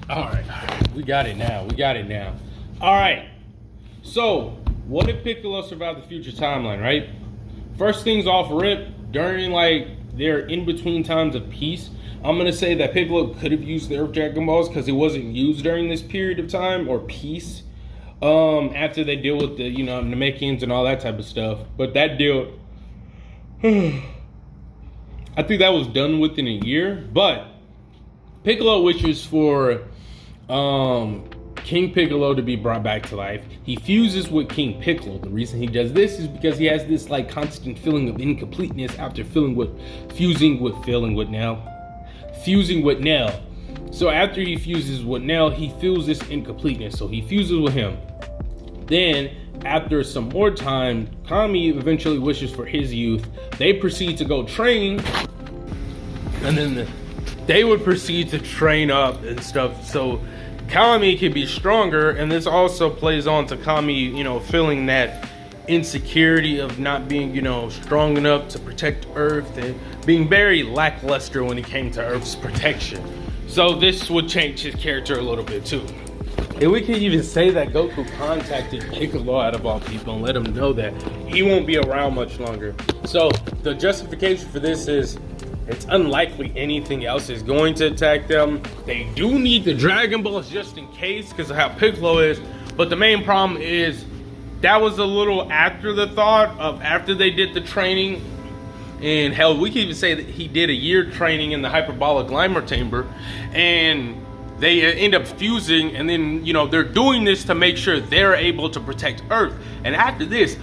All right, we got it now. All right. So, what if Piccolo survived the future timeline, right? First things off rip, during like their in-between times of peace, I'm gonna say that Piccolo could have used the Earth Dragon Balls because it wasn't used during this period of time or peace. After they deal with the, Namekians and all that type of stuff. But that deal, I think that was done within a year. But Piccolo wishes for King Piccolo to be brought back to life. He fuses with King Piccolo. The reason he does this is because he has this like constant feeling of incompleteness after fusing with Nell. So after he fuses with Nell, he feels this incompleteness. So he fuses with him. Then after some more time, Kami eventually wishes for his youth. They proceed to go train, and then they would proceed to train up and stuff so Kami can be stronger. And this also plays on to Kami, feeling that insecurity of not being, strong enough to protect Earth and being very lackluster when it came to Earth's protection. So this would change his character a little bit too. And we can even say that Goku contacted Piccolo out of all people and let him know that he won't be around much longer. So the justification for this is it's unlikely anything else is going to attack them. They do need the Dragon Balls just in case because of how Piccolo is. But the main problem is that was a little after the thought of after they did the training. And hell, we can even say that he did a year training in the hyperbolic Glymer chamber. And they end up fusing, and then, they're doing this to make sure they're able to protect Earth. And after this,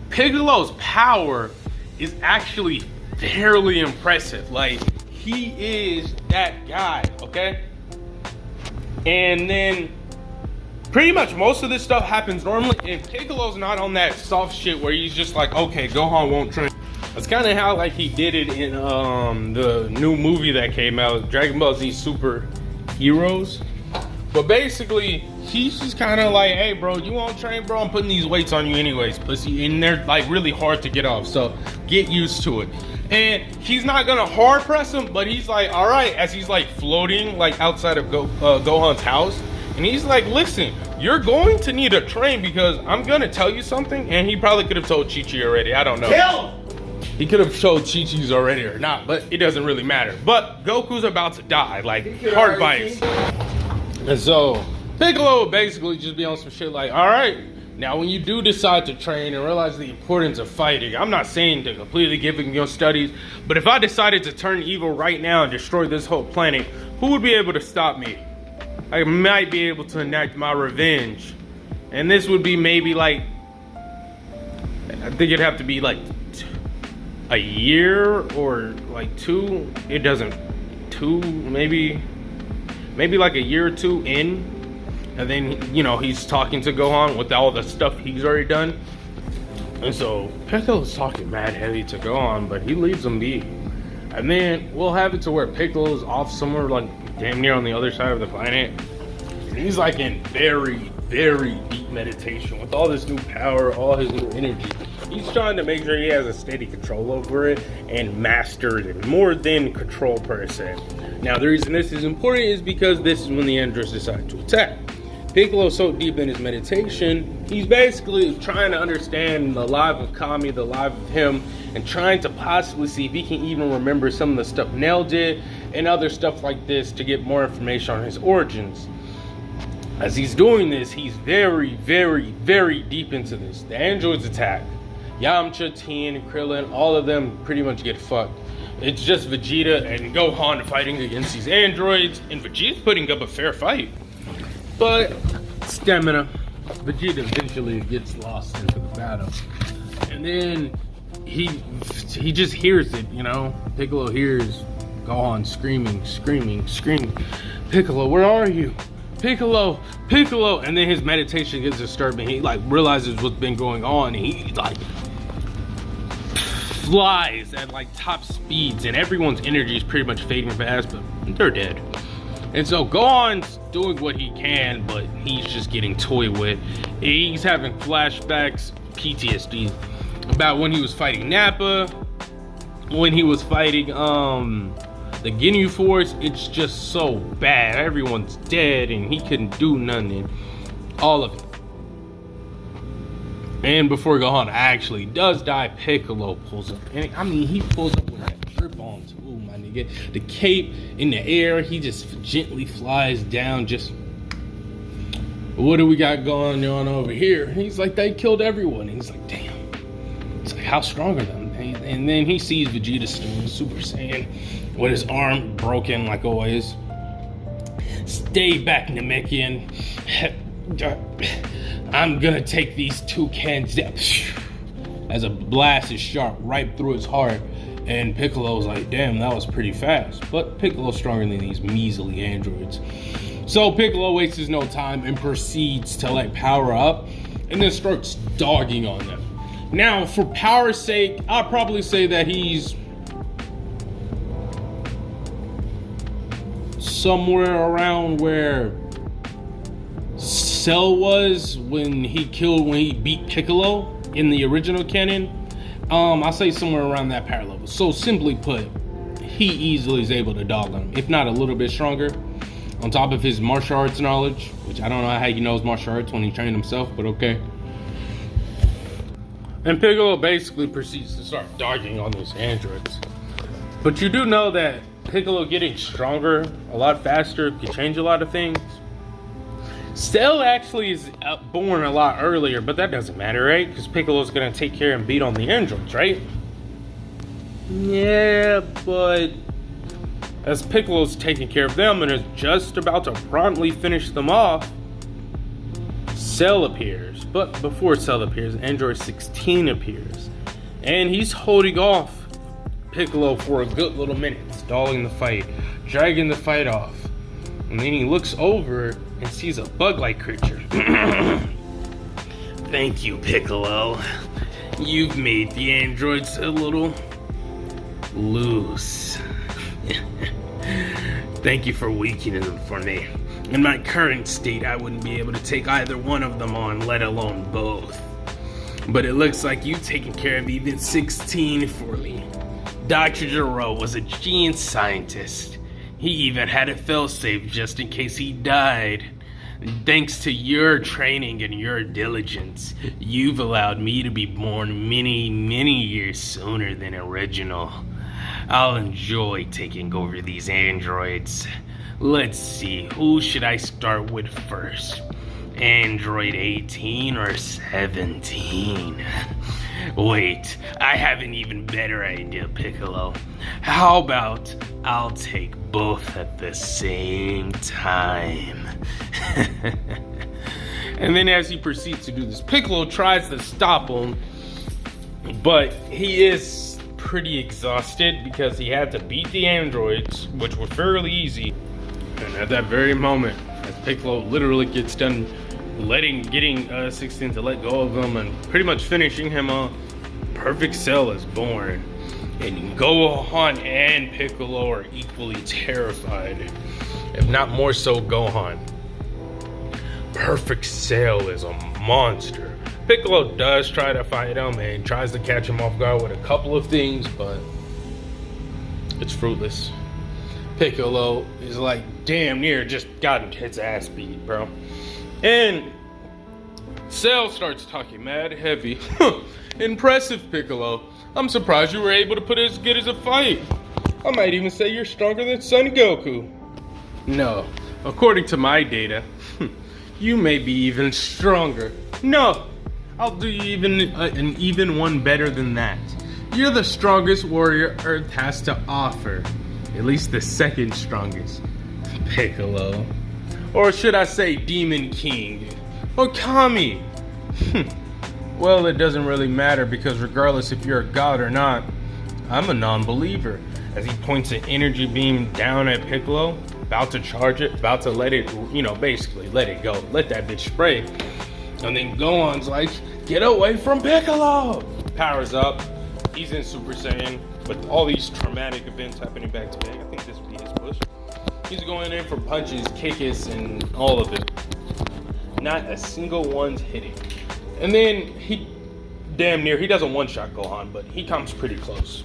Piccolo's power is actually fairly impressive. Like, he is that guy, okay? And then pretty much most of this stuff happens normally, and Piccolo's not on that soft shit where he's just like, okay, Gohan won't train. That's kind of how like he did it in the new movie that came out, Dragon Ball Z Super Heroes. But basically, he's just kind of like, hey bro, you won't train, bro? I'm putting these weights on you anyways, pussy. And they're like really hard to get off, so get used to it. And he's not gonna hard press him, but he's like, all right, as he's like floating like outside of Gohan's house. And he's like, listen, you're going to need a train because I'm gonna tell you something. And he probably could have told Chi-Chi already, I don't know. Kill him! He could have showed Chi-Chi's already or not, but it doesn't really matter. But Goku's about to die, like heart bites. And so Piccolo would basically just be on some shit like, all right, now when you do decide to train and realize the importance of fighting, I'm not saying to completely give up your studies, but if I decided to turn evil right now and destroy this whole planet, who would be able to stop me? I might be able to enact my revenge. And this would be maybe like, I think it'd have to be like a year or like two. It doesn't, maybe like a year or two in. And then, he's talking to Gohan with all the stuff he's already done. And so Piccolo's talking mad heavy to Gohan, but he leaves him be. And then we'll have it to where Piccolo's off somewhere like damn near on the other side of the planet. And he's like in very, very deep meditation with all this new power, all his new energy. He's trying to make sure he has a steady control over it and master it more than control per se. Now the reason this is important is because this is when the androids decide to attack. Piccolo's so deep in his meditation, he's basically trying to understand the life of Kami, the life of him, and trying to possibly see if he can even remember some of the stuff Nell did and other stuff like this to get more information on his origins. As he's doing this, he's very, very, very deep into this. The androids attack. Yamcha, Tien, Krillin, all of them pretty much get fucked. It's just Vegeta and Gohan fighting against these androids, and Vegeta's putting up a fair fight. But stamina, Vegeta eventually gets lost into the battle. And then he just hears it, Piccolo hears Gohan screaming. Piccolo, where are you? Piccolo. And then his meditation gets disturbed and he like realizes what's been going on. And he like flies at like top speeds and everyone's energy is pretty much fading fast, but they're dead. And so Gohan's doing what he can, but he's just getting toyed with. He's having flashbacks, PTSD, about when he was fighting Nappa, when he was fighting The Ginyu Force, it's just so bad. Everyone's dead and he couldn't do nothing. All of it. And before Gohan actually does die, Piccolo pulls up. And I mean, he pulls up with that grip on too, my nigga. The cape in the air, he just gently flies down. Just, what do we got going on over here? He's like, they killed everyone. He's like, damn. It's like, how strong are them? And then he sees Vegeta still Super Saiyan with his arm broken like always. Stay back, Namekian. I'm gonna take these two cans down. As a blast is shot right through his heart. And Piccolo's like, damn, that was pretty fast. But Piccolo's stronger than these measly androids. So Piccolo wastes no time and proceeds to like power up and then starts dogging on them. Now, for power's sake, I'll probably say that he's somewhere around where Cell was when he beat Piccolo in the original canon. I'll say somewhere around that power level. So simply put, he easily is able to dog on him, if not a little bit stronger. On top of his martial arts knowledge, which I don't know how he knows martial arts when he trained himself, but okay. And Piccolo basically proceeds to start dogging on these androids. But you do know that Piccolo getting stronger a lot faster can change a lot of things. Cell actually is born a lot earlier, but that doesn't matter, right? Because Piccolo's gonna take care and beat on the androids, right? Yeah, but as Piccolo's taking care of them and is just about to promptly finish them off, Cell appears. But before Cell appears, Android 16 appears. And he's holding off Piccolo for a good little minute, stalling the fight, dragging the fight off. And then he looks over and sees a bug-like creature. Thank you, Piccolo. You've made the androids a little loose. Thank you for weakening them for me. In my current state, I wouldn't be able to take either one of them on, let alone both. But it looks like you've taken care of even 16 for me. Dr. Gero was a genius scientist. He even had a failsafe just in case he died. Thanks to your training and your diligence, you've allowed me to be born many, many years sooner than original. I'll enjoy taking over these androids. Let's see, who should I start with first? Android 18 or 17? Wait, I have an even better idea, Piccolo. How about I'll take both at the same time? And then as he proceeds to do this, Piccolo tries to stop him, but he is pretty exhausted because he had to beat the androids, which were fairly easy. And at that very moment, as Piccolo literally gets done getting 16 to let go of him and pretty much finishing him off, Perfect Cell is born. And Gohan and Piccolo are equally terrified, if not more so Gohan. Perfect Cell is a monster. Piccolo does try to fight him and tries to catch him off guard with a couple of things, but it's fruitless. Piccolo is like damn near just gotten his ass beat, bro. And Cell starts talking mad heavy. Impressive, Piccolo. I'm surprised you were able to put it as good as a fight. I might even say you're stronger than Son Goku. No, according to my data, you may be even stronger. No, I'll do you an even one better than that. You're the strongest warrior Earth has to offer. At least the second strongest. Piccolo. Or should I say Demon King? Or Kami? Well, it doesn't really matter because regardless if you're a god or not, I'm a non-believer. As he points an energy beam down at Piccolo, about to charge it, about to let it, basically let it go. Let that bitch spray. And then Gohan's like, get away from Piccolo! Powers up. He's in Super Saiyan. With all these traumatic events happening back to back, I think this would be his push. He's going in for punches, kicks, and all of it. Not a single one's hitting. And then he does a one-shot Gohan, but he comes pretty close.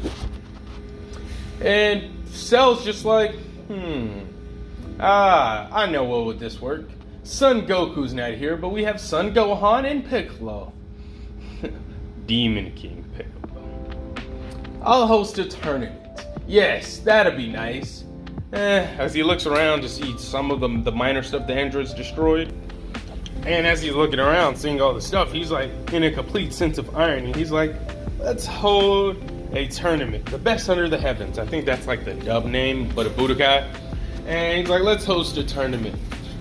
And Cell's just like, I know what would this work. Son Goku's not here, but we have Son Gohan and Piccolo. Demon King Piccolo. I'll host a tournament. Yes, that'd be nice. As he looks around to see some of the minor stuff the androids destroyed. And as he's looking around, seeing all the stuff, he's like in a complete sense of irony. He's like, let's hold a tournament. The best under the heavens. I think that's like the dub name, but a Budokai. And he's like, let's host a tournament.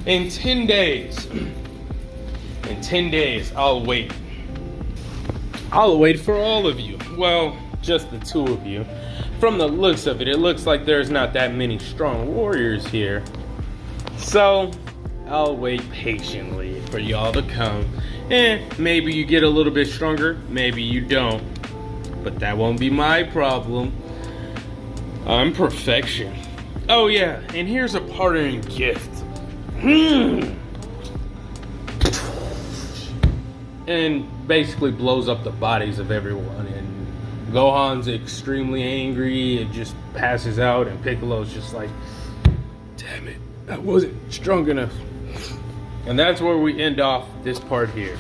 In 10 days. In 10 days, I'll wait. I'll wait for all of you. Well, just the two of you. From the looks of it, it looks like there's not that many strong warriors here. So, I'll wait patiently for y'all to come. Maybe you get a little bit stronger, maybe you don't. But that won't be my problem. I'm perfection. Oh yeah, and here's a parting gift. And basically blows up the bodies of everyone. And Gohan's extremely angry. It just passes out, and Piccolo's just like, damn it, I wasn't strong enough. And that's where we end off this part here.